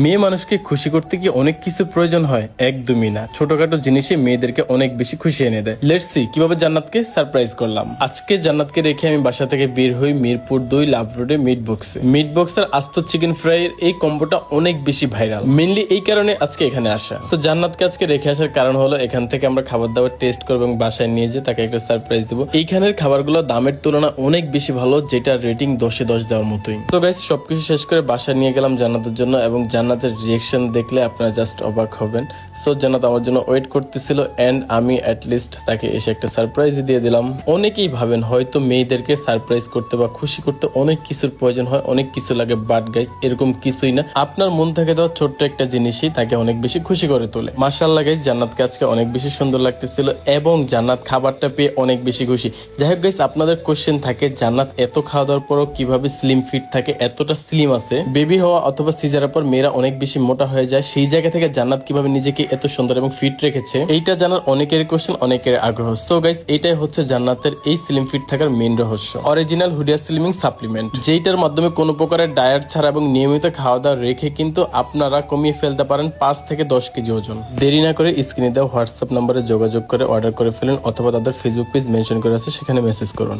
মেয়ে মানুষকে খুশি করতে কি অনেক কিছু প্রয়োজন হয়? একদমই না। ছোটখাটো জিনিসে মেয়েদেরকে অনেক বেশি খুশি এনে দেয়। লেটস সি কিভাবে জান্নাতকে সারপ্রাইজ করলাম। আজকে জান্নাতকে রেখে আমি বাসা থেকে বের হই মিরপুর 2 লাভ রোডে মিট বক্সে। মিট বক্সের আস্ত চিকেন ফ্রাই এর এই কম্বোটা অনেক বেশি ভাইরাল। মেইনলি এই কারণে আজকে এখানে আসা। তো জান্নাতকে আজকে রেখে আসার কারণ হলো এখান থেকে আমরা খাবার দাবার টেস্ট করবো এবং বাসায় নিয়ে যেয়ে তাকে একটা সারপ্রাইজ দিব। এইখানের খাবারগুলো দামের তুলনায় অনেক বেশি ভালো, যেটা রেটিং 10-এ 10 দেওয়ার মতোই। তো গাইস সবকিছু শেষ করে বাসায় নিয়ে গেলাম জান্নাতের জন্য, এবং জান্নাতের রিয়েকশন দেখলে আপনারা জাস্ট অবাক হবেন। সো জান্নাত আমার জন্য ওয়েট করতেছিল এন্ড আমি অ্যাটলিস্ট তাকে এসে একটা সারপ্রাইজ দিয়ে দিলাম। অনেকেই ভাবেন হয়তো মেয়েদেরকে সারপ্রাইজ করতে বা খুশি করতে অনেক কিছুর প্রয়োজন হয়, অনেক কিছু লাগে, বাট গাইস এরকম কিছুই না। আপনার মন থেকে দেওয়া ছোট্ট একটা জিনিসই তাকে অনেক বেশি খুশি করে তোলে। মাশাআল্লাহ গাইস জান্নাতকে আজকে অনেক বেশি সুন্দর লাগতেছিল এবং জান্নাত খাবারটা পেয়ে অনেক বেশি খুশি। যাই হোক গাইস আপনাদের কোশ্চেন থাকে জান্নাত এত খাওয়া দাওয়ার পরও কিভাবে স্লিম ফিট থাকে, এতটা স্লিম আছে। বেবি হওয়া অথবা সিজারের পর মেয়েরা অনেক বেশি মোটা হয়ে যায়, সেই জায়গা থেকে জান্নাত কিভাবে নিজেকে এত সুন্দর এবং ফিট রেখেছে এইটা জানার অনেকের কোশ্চেন, অনেকের আগ্রহ। সো গাইস এইটাই হচ্ছে জান্নাতের এই স্লিম ফিট থাকার মেইন রহস্য। অরিজিনাল হুডিয়া স্লিমিং সাপ্লিমেন্ট, যেটার মাধ্যমে কোনো প্রকারের ডায়েট ছাড়া এবং নিয়মিত খাওয়া দাওয়া রেখে কিন্তু আপনারা কমিয়ে ফেলতে পারেন 5 থেকে 10 কেজি ওজন। দেরি না করে স্ক্রিনে দেওয়া হোয়াটসঅ্যাপ নম্বরে যোগাযোগ করে অর্ডার করে ফেলুন, অথবা তাদের ফেসবুক পেজ মেনশন করে আছে সেখানে মেসেজ করুন।